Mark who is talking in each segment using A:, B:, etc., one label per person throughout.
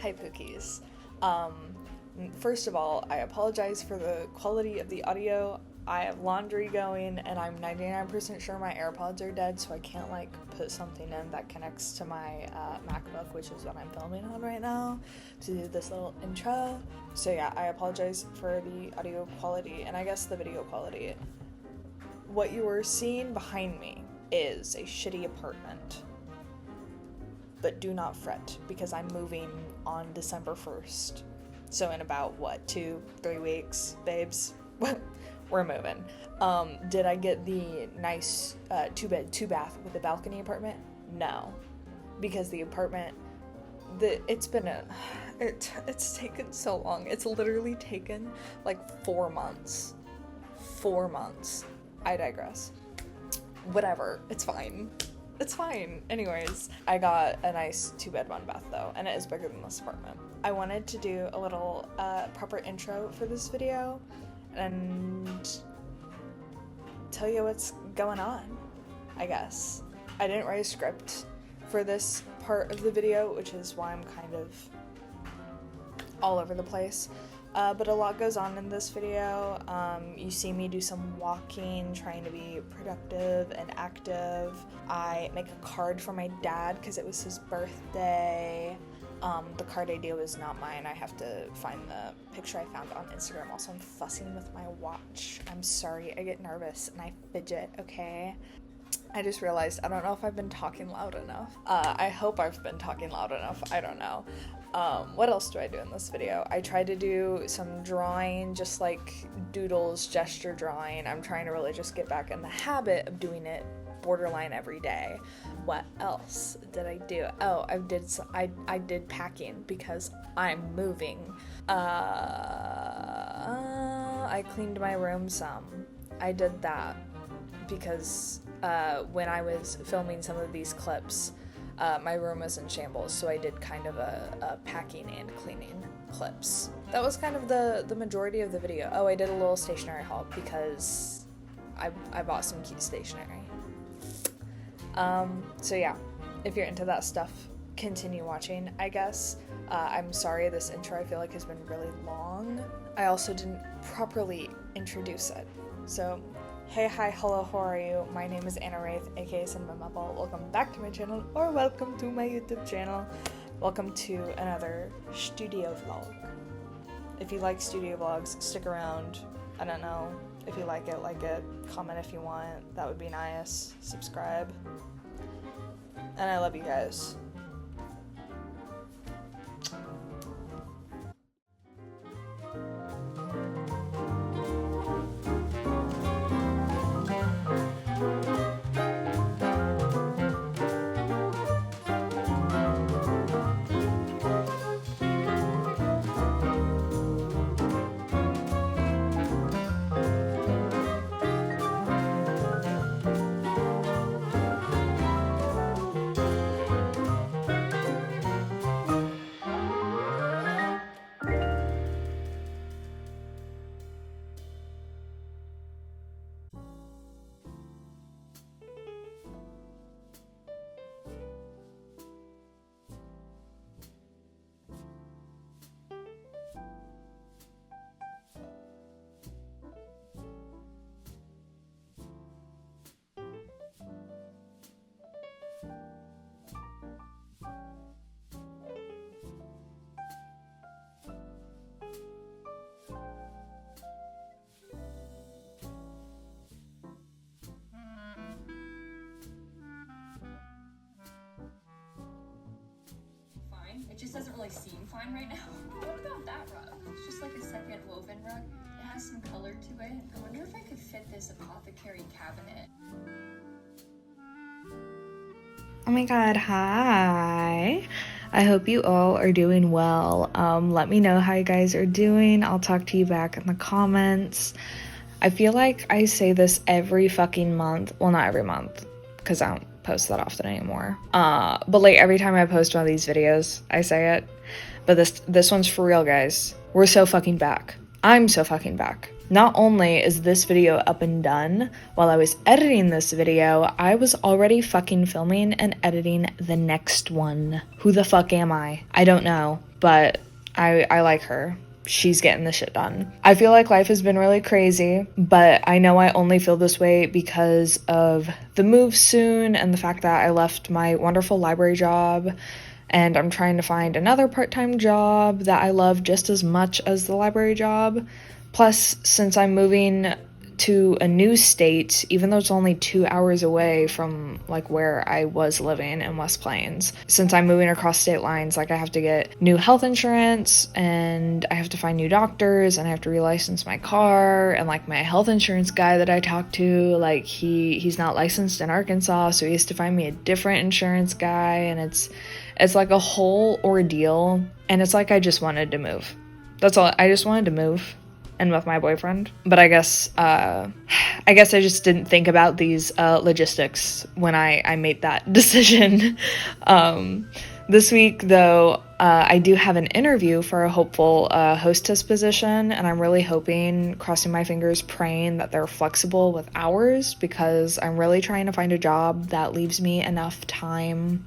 A: Hi Pookies. First of all, I apologize for the quality of the audio. I have laundry going and I'm 99% sure my AirPods are dead, so I can't like put something in that connects to my MacBook, which is what I'm filming on right now, to do this little intro. So yeah, I apologize for the audio quality and I guess the video quality. What you are seeing behind me is a shitty apartment. But do not fret, because I'm moving on December 1st. So in about, 2-3 weeks, babes? We're moving. Did I get the nice 2-bed, 2-bath with a balcony apartment? No. Because the apartment, it's taken so long. It's literally taken like 4 months. 4 months. I digress. Whatever, it's fine. It's fine. Anyways, I got a nice 2-bed, 1-bath though, and it is bigger than this apartment. I wanted to do a little proper intro for this video and tell you what's going on, I guess. I didn't write a script for this part of the video, which is why I'm kind of all over the place. But a lot goes on in this video. You see me do some walking, trying to be productive and active. I make a card for my dad because it was his birthday. The card idea was not mine. I have to find the picture I found on Instagram. Also, I'm fussing with my watch. I'm sorry, I get nervous and I fidget, okay? I just realized I don't know if I've been talking loud enough. I hope I've been talking loud enough. I don't know. What else do I do in this video? I tried to do some drawing, just like doodles, gesture drawing. I'm trying to really just get back in the habit of doing it borderline every day. What else did I do? Oh, I did packing because I'm moving. I cleaned my room some. I did that because when I was filming some of these clips, my room was in shambles, so I did kind of a packing and cleaning clips. That was kind of the majority of the video. Oh, I did a little stationery haul because I bought some cute stationery. So yeah, if you're into that stuff, continue watching, I guess. I'm sorry this intro I feel like has been really long. I also didn't properly introduce it. So hey, hi, hello, how are you? My name is Anna Wraith, aka Cinnamon Mapple. Welcome back to my channel, or welcome to my YouTube channel. Welcome to another studio vlog. If you like studio vlogs, stick around. I don't know. If you like it, comment if you want. That would be nice. Subscribe. And I love you guys.
B: It just doesn't really seem fine right now. What about that rug? It's just like a second woven rug. It has some color to it. I wonder if I could fit this apothecary cabinet.
A: Oh my god, hi. I hope you all are doing well. Let me know how you guys are doing. I'll talk to you back in the comments. I feel like I say this every fucking month. Well, not every month, because I don't post that often anymore. But like every time I post one of these videos, I say it. But this one's for real, guys. We're so fucking back. I'm so fucking back. Not only is this video up and done, while I was editing this video, I was already fucking filming and editing the next one. Who the fuck am I? I don't know. but I like her. She's getting the shit done. I feel like life has been really crazy, but I know I only feel this way because of the move soon and the fact that I left my wonderful library job and I'm trying to find another part-time job that I love just as much as the library job. Plus, since I'm moving to a new state, even though it's only 2 hours away from like where I was living in West Plains, since I'm moving across state lines, like I have to get new health insurance and I have to find new doctors and I have to relicense my car, and like my health insurance guy that I talked to, like he's not licensed in Arkansas, so he has to find me a different insurance guy, and it's like a whole ordeal, and it's like I just wanted to move. That's all. I just wanted to move and with my boyfriend. But I guess I just didn't think about these logistics when I made that decision. This week, though, I do have an interview for a hopeful hostess position, and I'm really hoping, crossing my fingers, praying that they're flexible with hours, because I'm really trying to find a job that leaves me enough time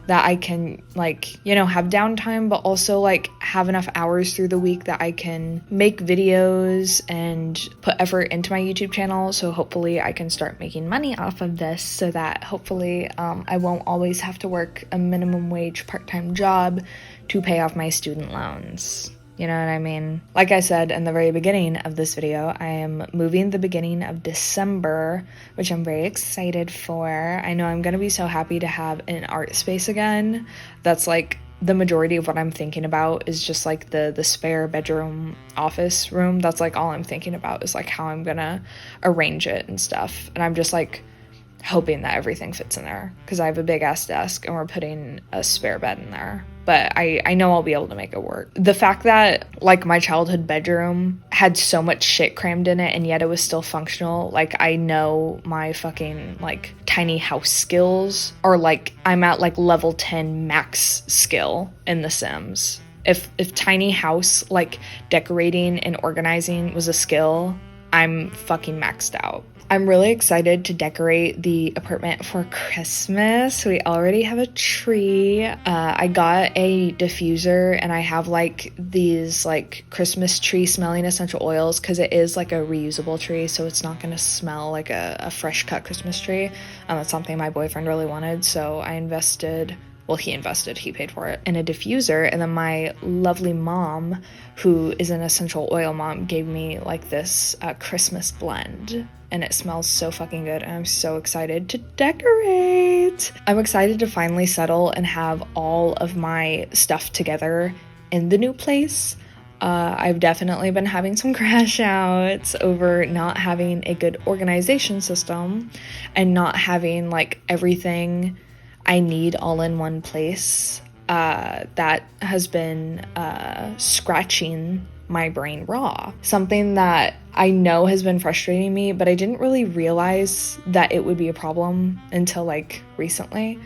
A: that I can, like, you know, have downtime, but also, like, have enough hours through the week that I can make videos and put effort into my YouTube channel. So hopefully I can start making money off of this, so that hopefully I won't always have to work a minimum wage part-time job to pay off my student loans. You know what I mean? Like I said in the very beginning of this video, I am moving the beginning of December, which I'm very excited for. I know I'm going to be so happy to have an art space again. That's like the majority of what I'm thinking about, is just like the spare bedroom office room. That's like all I'm thinking about, is like how I'm going to arrange it and stuff. And I'm just like hoping that everything fits in there, because I have a big ass desk and we're putting a spare bed in there. But I know I'll be able to make it work. The fact that like my childhood bedroom had so much shit crammed in it and yet it was still functional, like I know my fucking like tiny house skills are like, I'm at like level 10 max skill in The Sims. If tiny house like decorating and organizing was a skill, I'm fucking maxed out. I'm really excited to decorate the apartment for Christmas. We already have a tree. I got a diffuser and I have like these like Christmas tree smelling essential oils, because it is like a reusable tree, so it's not going to smell like a fresh cut Christmas tree. That's something my boyfriend really wanted, so I invested. Well, he paid for it, in a diffuser. And then my lovely mom, who is an essential oil mom, gave me like this Christmas blend, and it smells so fucking good, and I'm so excited to decorate. I'm excited to finally settle and have all of my stuff together in the new place. I've definitely been having some crash outs over not having a good organization system and not having like everything I need all in one place. That has been scratching my brain raw. Something that I know has been frustrating me, but I didn't really realize that it would be a problem until like recently.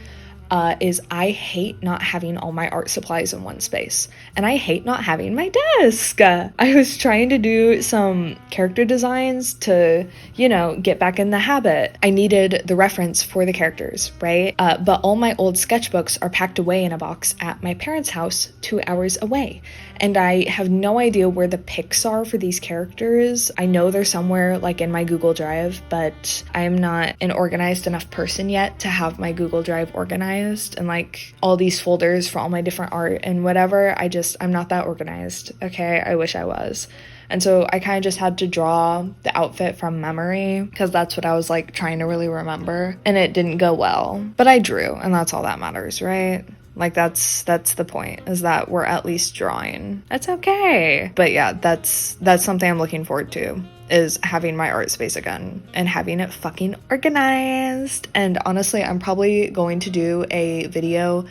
A: Is I hate not having all my art supplies in one space, and I hate not having my desk. I was trying to do some character designs to, you know, get back in the habit. I needed the reference for the characters, right? But all my old sketchbooks are packed away in a box at my parents' house 2 hours away, and I have no idea where the pics are for these characters. I know they're somewhere like in my Google Drive, but I am not an organized enough person yet to have my Google Drive organized and like all these folders for all my different art and whatever. I'm not that organized. Okay, I wish I was. And so I kind of just had to draw the outfit from memory, because that's what I was like trying to really remember, and it didn't go well, but I drew, and that's all that matters, right? Like that's the point, is that we're at least drawing. It's okay. But yeah, that's something I'm looking forward to, is having my art space again and having it fucking organized. And honestly, I'm probably going to do a video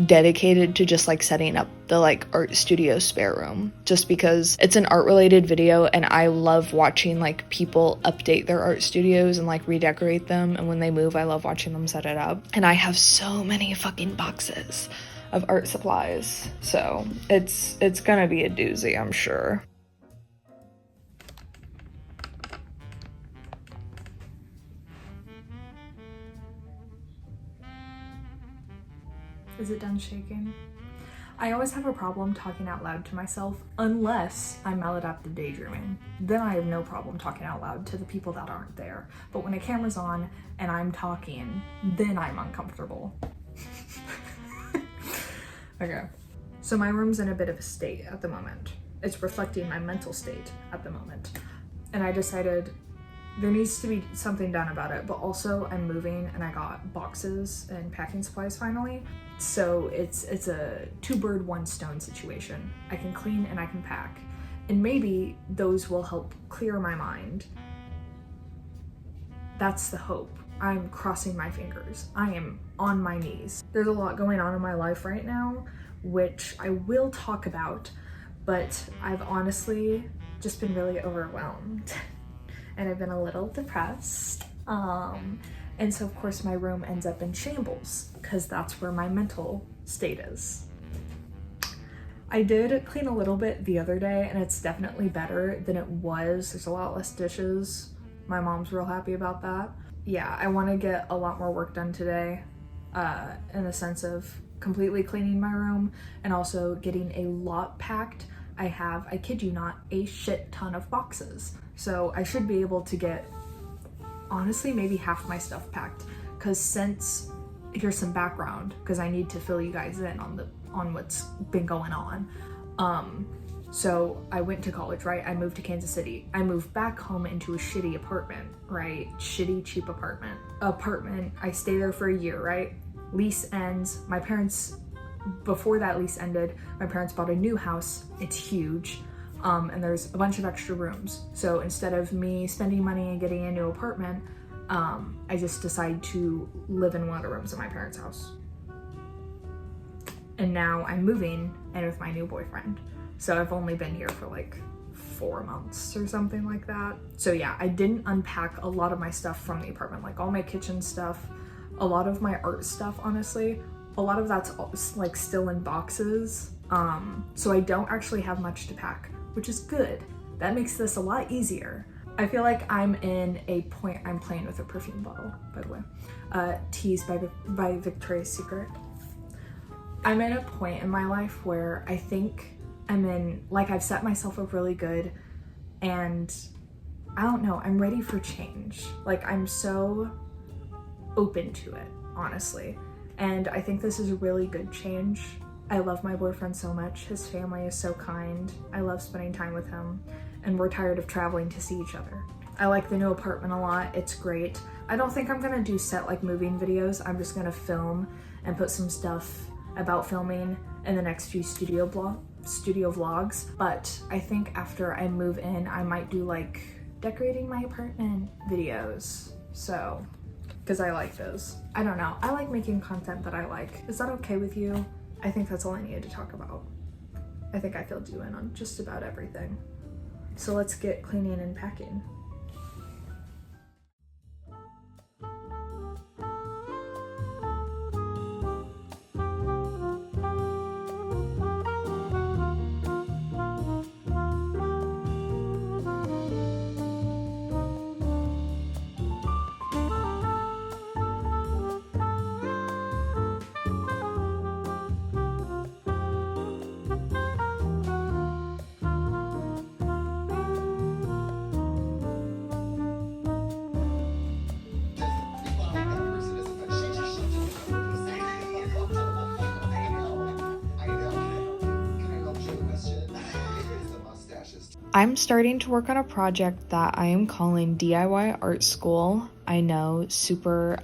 A: dedicated to just like setting up the like art studio spare room, just because it's an art related video and I love watching like people update their art studios and like redecorate them, and when they move I love watching them set it up. And I have so many fucking boxes of art supplies, so it's gonna be a doozy, I'm sure.
C: Is it done shaking?
A: I always have a problem talking out loud to myself unless I'm maladaptive daydreaming. Then I have no problem talking out loud to the people that aren't there. But when a camera's on and I'm talking, then I'm uncomfortable. Okay. So my room's in a bit of a state at the moment. It's reflecting my mental state at the moment. And I decided there needs to be something done about it, but also I'm moving and I got boxes and packing supplies finally. So it's a 2-bird 1-stone situation. I can clean and I can pack. And maybe those will help clear my mind. That's the hope. I'm crossing my fingers. I am on my knees. There's a lot going on in my life right now, which I will talk about, but I've honestly just been really overwhelmed and I've been a little depressed. And so of course my room ends up in shambles because that's where my mental state is. I did clean a little bit the other day and it's definitely better than it was. There's a lot less dishes. My mom's real happy about that. Yeah, I want to get a lot more work done today in the sense of completely cleaning my room and also getting a lot packed. I have, I kid you not, a shit ton of boxes. So I should be able to get, honestly, maybe half my stuff packed. Because since, here's some background, because I need to fill you guys in on what's been going on. So I went to college, right? I moved to Kansas City. I moved back home into a shitty apartment, right? Shitty, cheap apartment. I stay there for a year, right? Lease ends. My parents, before that lease ended, my parents bought a new house. It's huge. And there's a bunch of extra rooms. So instead of me spending money and getting a new apartment, I just decided to live in one of the rooms in my parents' house. And now I'm moving in with my new boyfriend. So I've only been here for like 4 months or something like that. So yeah, I didn't unpack a lot of my stuff from the apartment, like all my kitchen stuff, a lot of my art stuff, honestly. A lot of that's like still in boxes. So I don't actually have much to pack, which is good. That makes this a lot easier. I feel like I'm in a point, I'm playing with a perfume bottle, by the way. Tease by Victoria's Secret. I'm at a point in my life where I think I'm in, like I've set myself up really good and I don't know, I'm ready for change. Like I'm so open to it, honestly. And I think this is a really good change. I love my boyfriend so much. His family is so kind. I love spending time with him and we're tired of traveling to see each other. I like the new apartment a lot. It's great. I don't think I'm gonna do set like moving videos. I'm just gonna film and put some stuff about filming in the next few studio vlogs. But I think after I move in, I might do like decorating my apartment videos. So, because I like those. I don't know. I like making content that I like. Is that okay with you? I think that's all I needed to talk about. I think I filled you in on just about everything. So let's get cleaning and packing. I'm starting to work on a project that I am calling DIY Art School. I know, super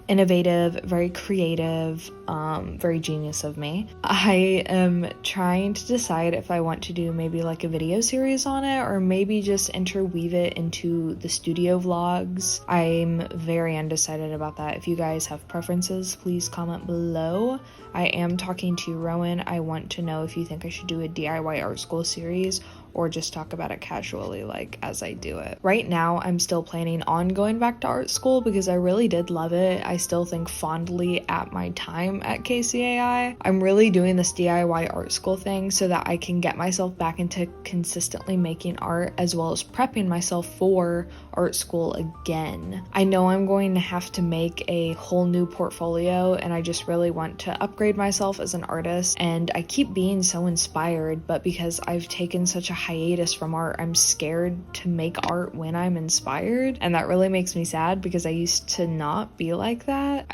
A: innovative, very creative, very genius of me. I am trying to decide if I want to do maybe like a video series on it or maybe just interweave it into the studio vlogs. I'm very undecided about that. If you guys have preferences, please comment below. I am talking to Rowan. I want to know if you think I should do a DIY Art School series or just talk about it casually, like, as I do it. Right now, I'm still planning on going back to art school because I really did love it. I still think fondly at my time at KCAI. I'm really doing this DIY art school thing so that I can get myself back into consistently making art, as well as prepping myself for art school again. I know I'm going to have to make a whole new portfolio, and I just really want to upgrade myself as an artist, and I keep being so inspired, but because I've taken such a hiatus from art, I'm scared to make art when I'm inspired, and that really makes me sad because I used to not be like that.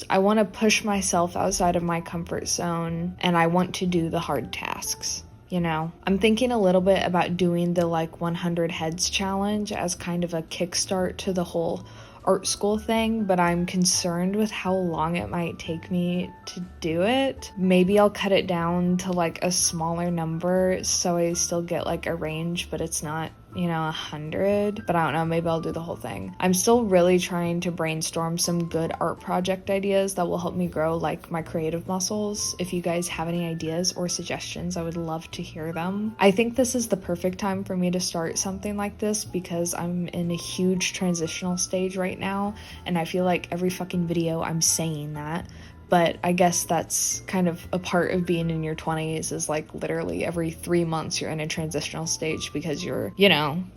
A: I want to push myself outside of my comfort zone, and I want to do the hard tasks. You know, I'm thinking a little bit about doing the like 100 heads challenge as kind of a kickstart to the whole art school thing, but I'm concerned with how long it might take me to do it. Maybe I'll cut it down to like a smaller number so I still get like a range, but it's not, 100. But I don't know, maybe I'll do the whole thing. I'm still really trying to brainstorm some good art project ideas that will help me grow like my creative muscles. If you guys have any ideas or suggestions, I would love to hear them. I think this is the perfect time for me to start something like this because I'm in a huge transitional stage right now, and I feel like every fucking video I'm saying that. But I guess that's kind of a part of being in your 20s, is like literally every 3 months you're in a transitional stage because you're,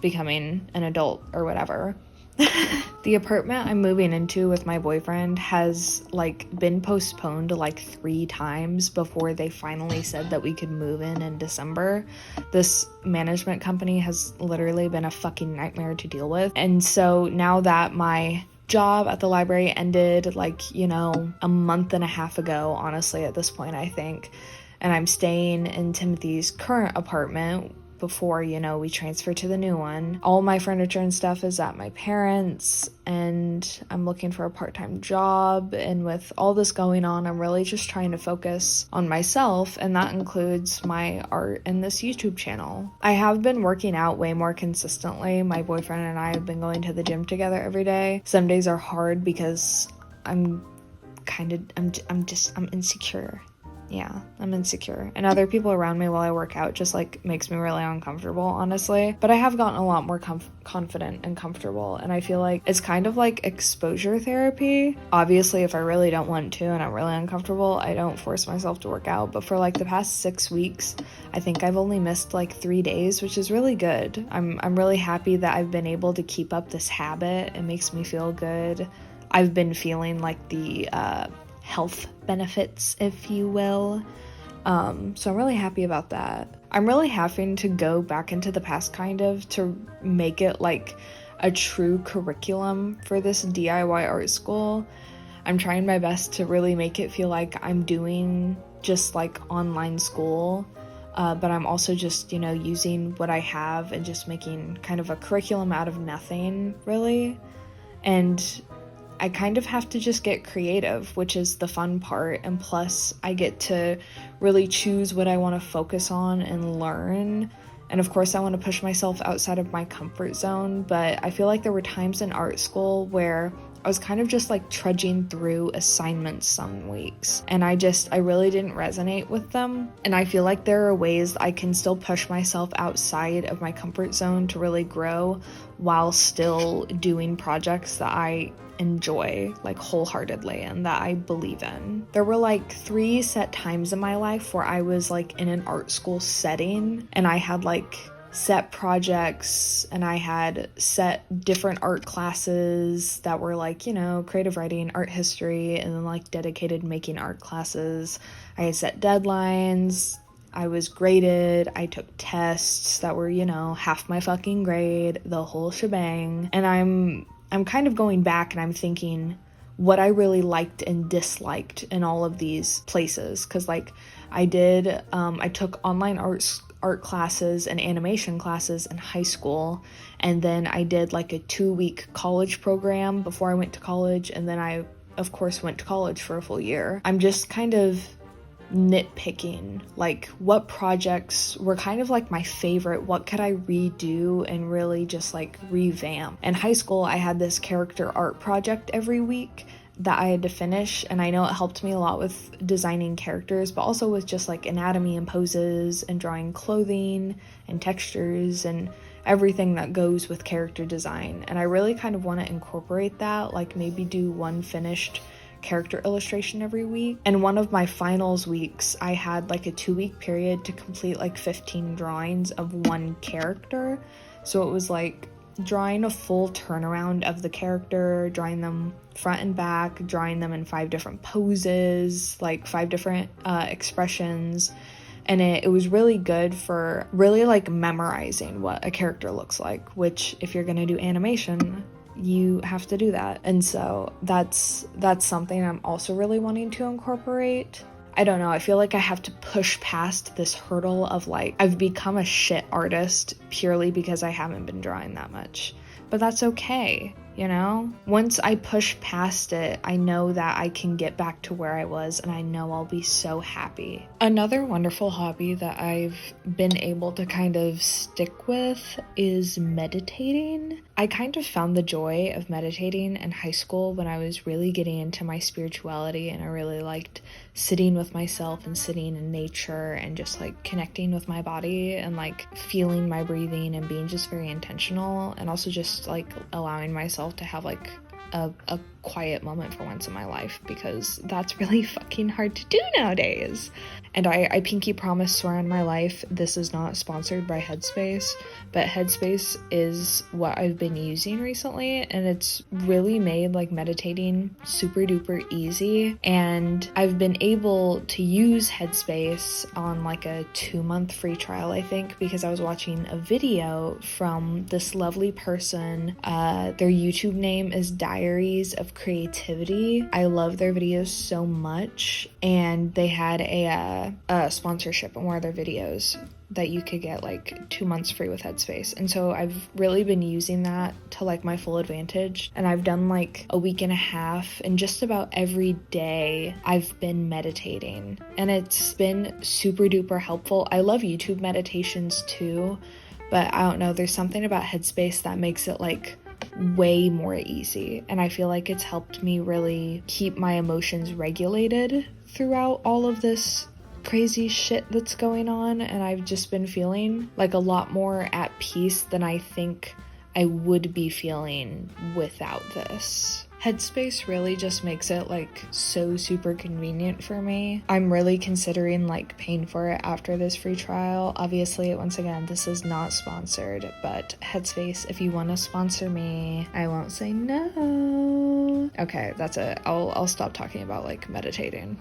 A: becoming an adult or whatever. The apartment I'm moving into with my boyfriend has like been postponed like 3 times before they finally said that we could move in December. This management company has literally been a fucking nightmare to deal with. And so now that my job at the library ended like, a month and a half ago, honestly, at this point, I think, and I'm staying in Timothy's current apartment before, we transfer to the new one. All my furniture and stuff is at my parents', and I'm looking for a part-time job. And with all this going on, I'm really just trying to focus on myself, and that includes my art and this YouTube channel. I have been working out way more consistently. My boyfriend and I have been going to the gym together every day. Some days are hard because I'm insecure. Yeah, I'm insecure. And other people around me while I work out just like makes me really uncomfortable, honestly. But I have gotten a lot more confident and comfortable, and I feel like it's kind of like exposure therapy. Obviously, if I really don't want to and I'm really uncomfortable, I don't force myself to work out. But for like the past 6 weeks, I think I've only missed like 3 days, which is really good. I'm really happy that I've been able to keep up this habit. It makes me feel good. I've been feeling like the health benefits, if you will. So I'm really happy about that. I'm really having to go back into the past kind of to make it like a true curriculum for this DIY art school. I'm trying my best to really make it feel like I'm doing just like online school, but I'm also just, using what I have and just making kind of a curriculum out of nothing, really. And I kind of have to just get creative, which is the fun part, and plus I get to really choose what I want to focus on and learn. And of course I want to push myself outside of my comfort zone, but I feel like there were times in art school where I was kind of just like trudging through assignments some weeks, and I really didn't resonate with them. And I feel like there are ways I can still push myself outside of my comfort zone to really grow while still doing projects that I enjoy like wholeheartedly and that I believe in. There were like 3 set times in my life where I was like in an art school setting, and I had like set projects, and I had set different art classes that were like, creative writing, art history, and then like dedicated making art classes. I had set deadlines. I was graded. I took tests that were, half my fucking grade, the whole shebang. And I'm kind of going back and I'm thinking what I really liked and disliked in all of these places. Cause like I took online art classes and animation classes in high school. And then I did like a 2-week college program before I went to college. And then I, of course, went to college for a full year. I'm just kind of nitpicking like what projects were kind of like my favorite, what could I redo and really just like revamp. In high school I had this character art project every week, that I had to finish, and I know it helped me a lot with designing characters, but also with just like anatomy and poses and drawing clothing and textures and everything that goes with character design. And I really kind of want to incorporate that, like maybe do one finished character illustration every week. And one of my finals weeks, I had like a 2-week period to complete like 15 drawings of one character. So it was like drawing a full turnaround of the character, drawing them front and back, drawing them in 5 different poses, like 5 different expressions. And it was really good for really like memorizing what a character looks like, which if you're gonna do animation, you have to do that. And so that's something I'm also really wanting to incorporate. I don't know, I feel like I have to push past this hurdle of like, I've become a shit artist purely because I haven't been drawing that much. But that's okay, you know? Once I push past it, I know that I can get back to where I was, and I know I'll be so happy. Another wonderful hobby that I've been able to kind of stick with is meditating. I kind of found the joy of meditating in high school when I was really getting into my spirituality, and I really liked sitting with myself and sitting in nature and just like connecting with my body and like feeling my breathing and being just very intentional, and also just like allowing myself to have like a quiet moment for once in my life, because that's really fucking hard to do nowadays. And I pinky promise, swear on my life, this is not sponsored by Headspace, but Headspace is what I've been using recently, and it's really made like meditating super duper easy. And I've been able to use Headspace on like a 2-month free trial, I think, because I was watching a video from this lovely person. Their YouTube name is Diaries of Creativity. I love their videos so much, and they had a sponsorship on one of their videos that you could get like 2 months free with Headspace. And so I've really been using that to like my full advantage, and I've done like a week and a half, and just about every day I've been meditating, and it's been super duper helpful. I love YouTube meditations too, but I don't know, there's something about Headspace that makes it like way more easy, and I feel like it's helped me really keep my emotions regulated throughout all of this crazy shit that's going on. And I've just been feeling like a lot more at peace than I think I would be feeling without this. Headspace really just makes it like so super convenient for me. I'm really considering like paying for it after this free trial. Obviously, once again, this is not sponsored, but Headspace, if you want to sponsor me, I won't say no. Okay, that's it. I'll stop talking about like meditating.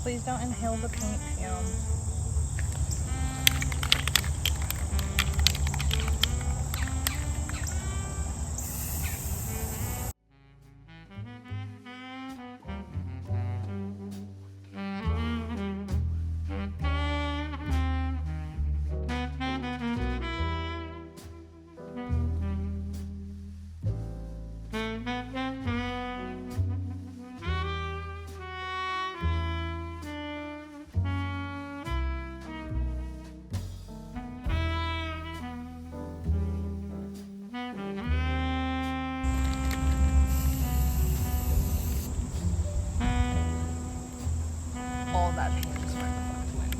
A: Please don't inhale the paint, Pam. All that paint is my fucking wind.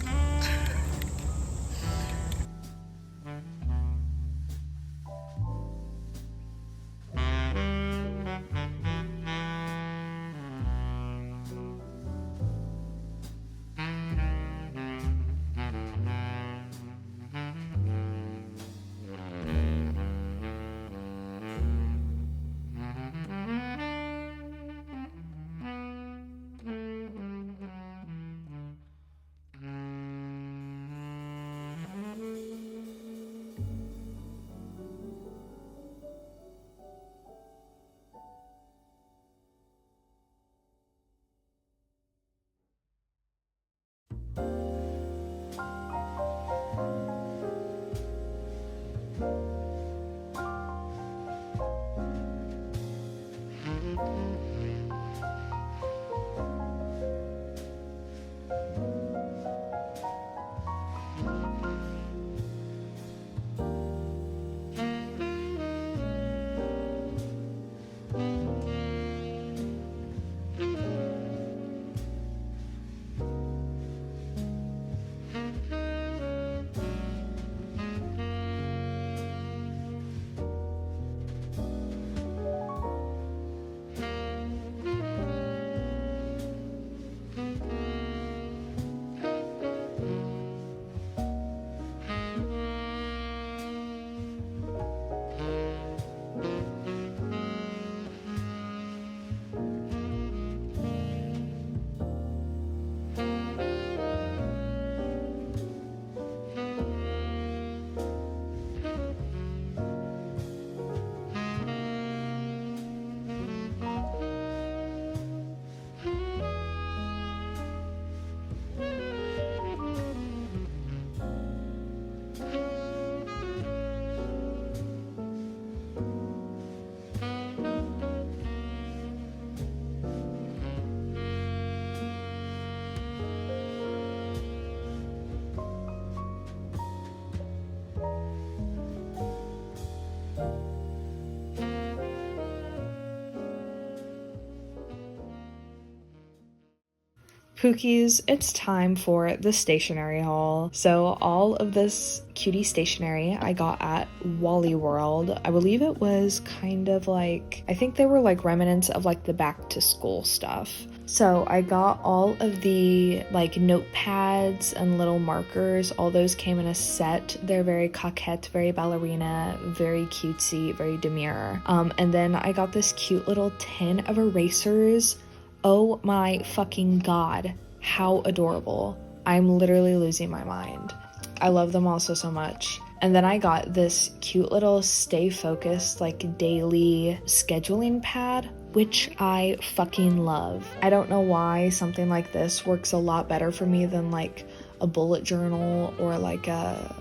A: Pookies, it's time for the stationery haul. So all of this cutie stationery I got at Wally World. I believe it was kind of like, I think they were like remnants of like the back to school stuff. So I got all of the like notepads and little markers. All those came in a set. They're very coquette, very ballerina, very cutesy, very demure. And then I got this cute little tin of erasers. Oh my fucking god, how adorable. I'm literally losing my mind. I love them all so much. And then I got this cute little stay focused like daily scheduling pad, which I fucking love. I don't know why something like this works a lot better for me than like a bullet journal or like a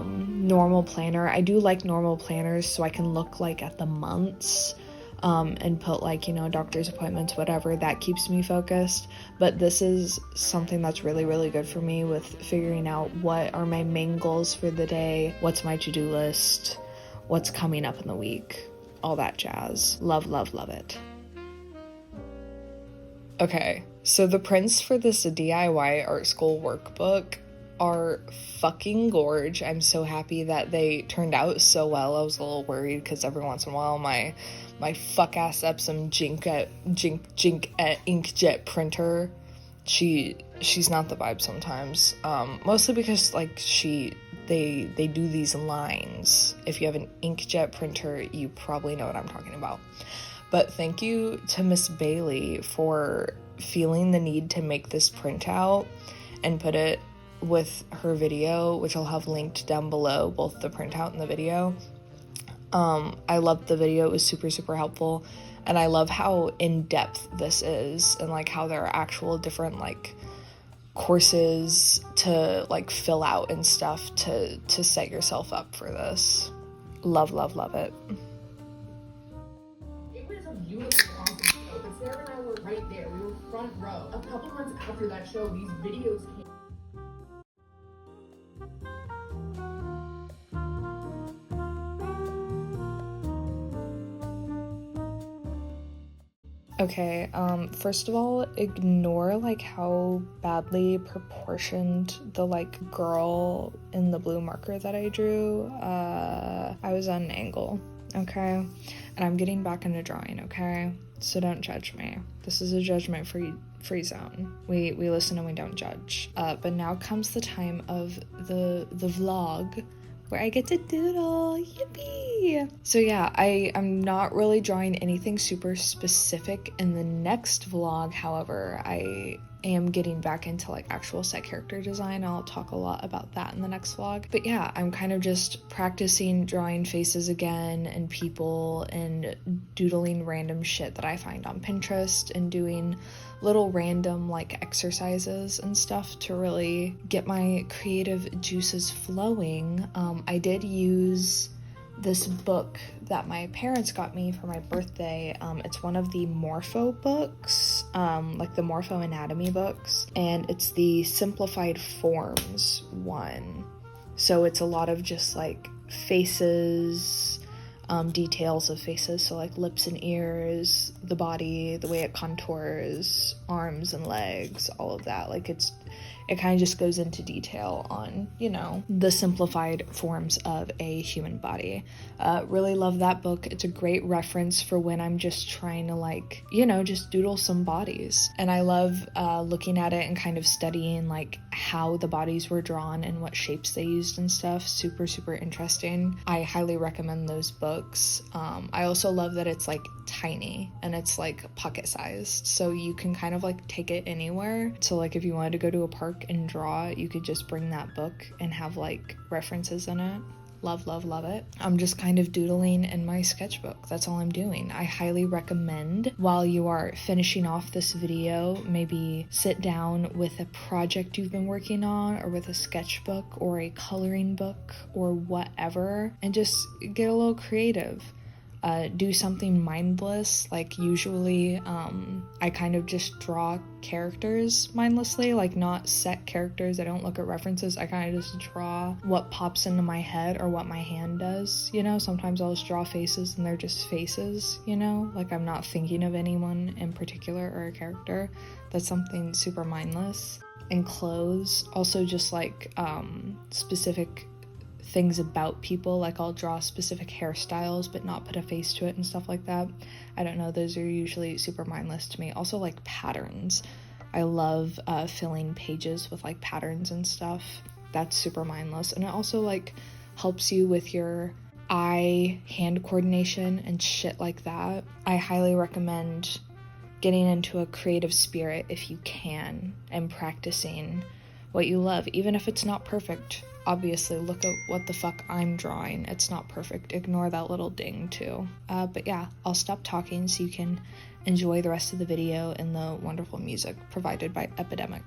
A: normal planner. I do like normal planners so I can look like at the months and put like, you know, doctor's appointments, whatever. That keeps me focused. But this is something that's really, really good for me with figuring out what are my main goals for the day, what's my to-do list, what's coming up in the week, all that jazz. Love, love, love it. Okay, so the prints for this DIY art school workbook are fucking gorge. I'm so happy that they turned out so well. I was a little worried because every once in a while my fuck ass Epsom inkjet printer, she's not the vibe sometimes. Mostly because like they do these lines. If you have an inkjet printer, you probably know what I'm talking about. But thank you to Miss Bailey for feeling the need to make this printout and put it with her video, which I'll have linked down below, both the printout and the video. I loved the video. It was super, super helpful. And I love how in-depth this is, and like how there are actual different like courses to like fill out and stuff to set yourself up for this. Love, love, love it.
C: It was a beautiful, awesome show. But Sarah and I were right there. We were front row. A couple months after that show, these videos came.
A: Okay, first of all, ignore like how badly proportioned the like girl in the blue marker that I drew. I was on an angle, okay? And I'm getting back into drawing, okay? So don't judge me. This is a judgment-free zone. We listen and we don't judge. But now comes the time of the vlog where I get to doodle. Yippee! So yeah, I'm not really drawing anything super specific in the next vlog. However, I am getting back into like actual set character design. I'll talk a lot about that in the next vlog. But yeah, I'm kind of just practicing drawing faces again and people and doodling random shit that I find on Pinterest and doing little random like exercises and stuff to really get my creative juices flowing. I did use this book that my parents got me for my birthday. It's one of the Morpho books, like the Morpho Anatomy books, and it's the Simplified Forms one. So it's a lot of just like faces, details of faces, so like lips and ears, the body, the way it contours, arms and legs, all of that. Like it kind of just goes into detail on, you know, the simplified forms of a human body. Really love that book. It's a great reference for when I'm just trying to like, you know, just doodle some bodies. And I love looking at it and kind of studying like how the bodies were drawn and what shapes they used and stuff. Super, super interesting. I highly recommend those books. I also love that it's like tiny and it's like pocket sized, so you can kind of like take it anywhere. So like if you wanted to go to a park and draw, you could just bring that book and have like references in it. Love, love, love it. I'm just kind of doodling in my sketchbook. That's all I'm doing. I highly recommend, while you are finishing off this video, maybe sit down with a project you've been working on, or with a sketchbook or a coloring book or whatever, and just get a little creative. Do something mindless. Like usually I kind of just draw characters mindlessly, like not set characters. I don't look at references. I kind of just draw what pops into my head or what my hand does, you know. Sometimes I'll just draw faces and they're just faces, you know, like I'm not thinking of anyone in particular or a character. That's something super mindless. And clothes, also just like specific things about people. Like I'll draw specific hairstyles but not put a face to it and stuff like that. I don't know, those are usually super mindless to me. Also like patterns. I love filling pages with like patterns and stuff. That's super mindless. And it also like helps you with your eye-hand coordination and shit like that. I highly recommend getting into a creative spirit if you can, and practicing what you love, even if it's not perfect. Obviously, look at what the fuck I'm drawing. It's not perfect. Ignore that little ding too. But yeah, I'll stop talking so you can enjoy the rest of the video and the wonderful music provided by Epidemic.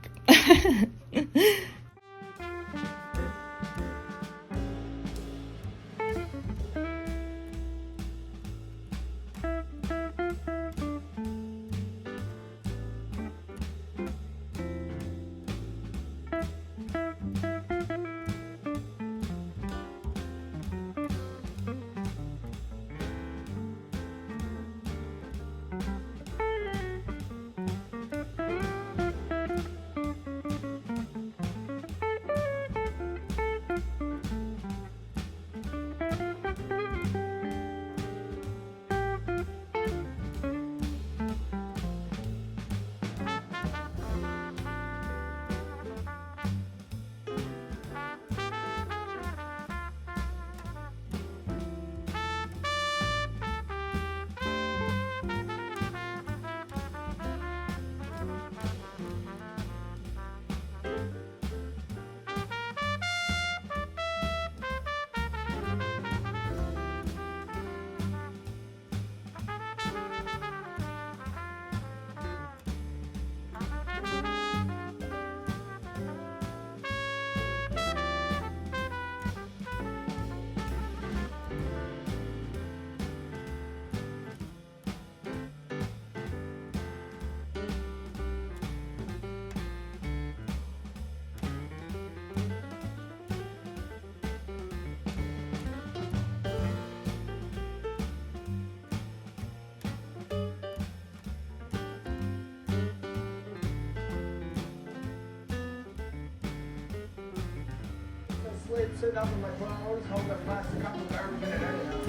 D: sleep, sit up in like 12 hours, hold that plastic cup of garbage in it anyhow.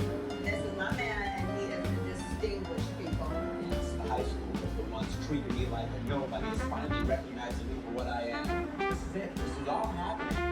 E: This is my man, and he is a distinguished people.
F: It's the high school that for once treated me like a nobody is finally recognizing me for what I am. This is it. This is all happening.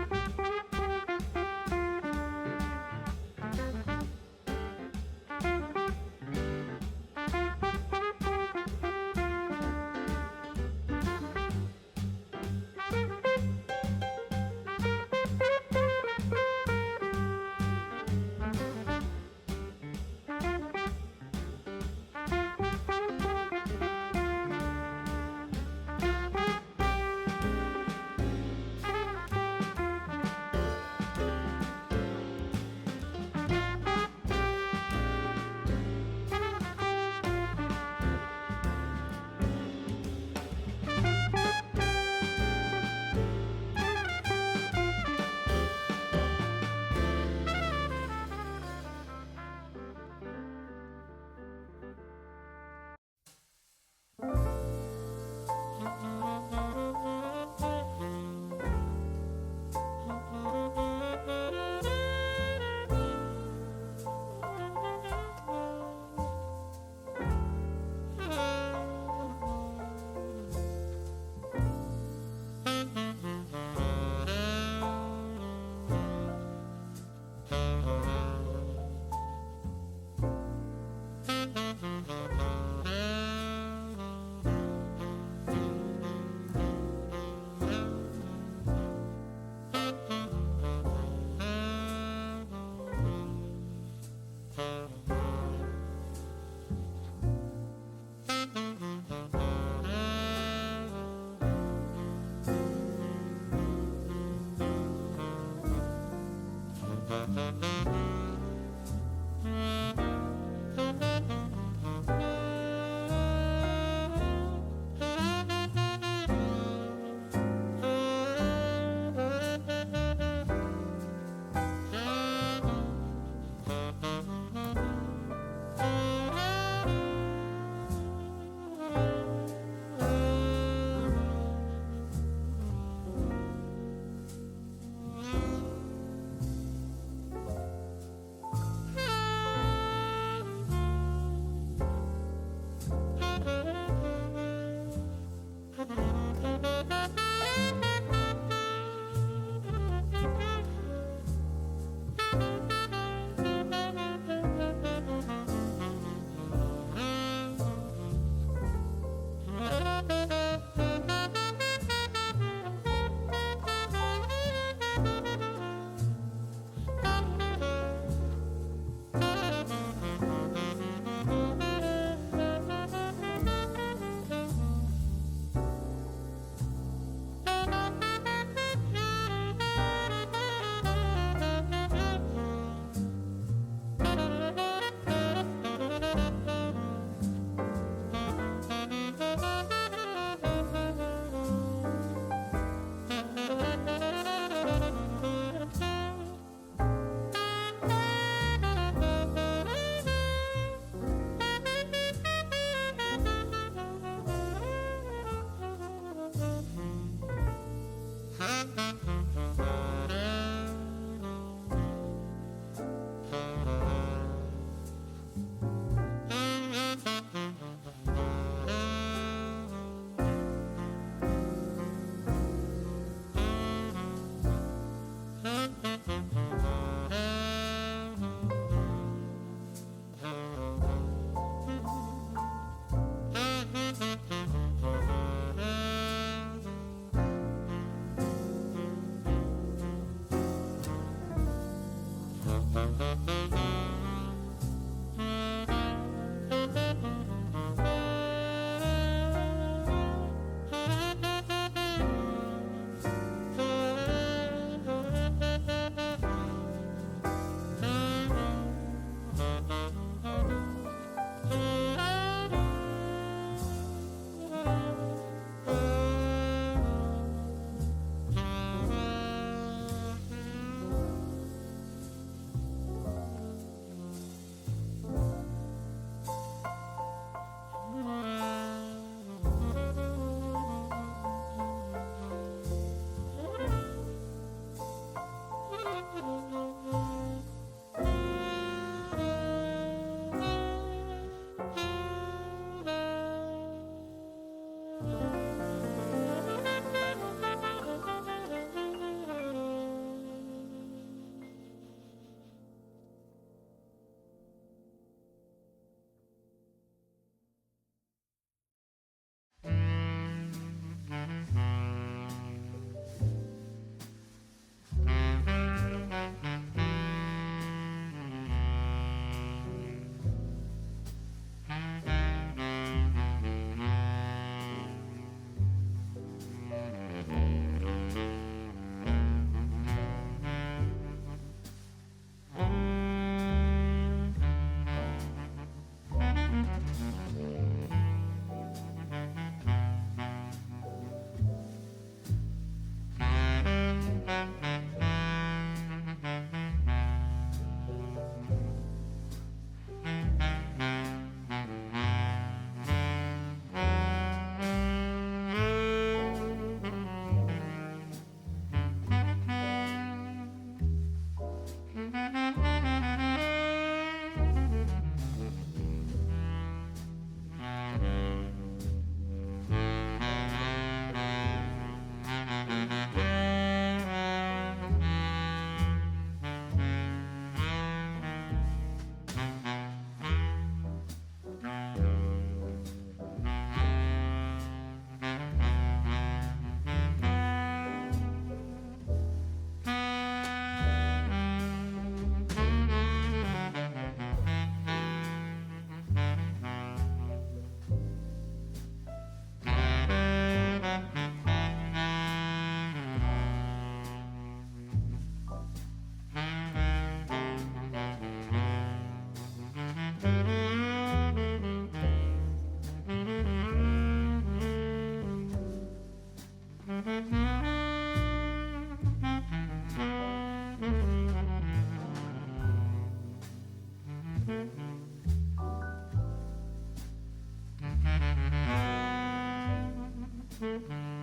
A: Bye.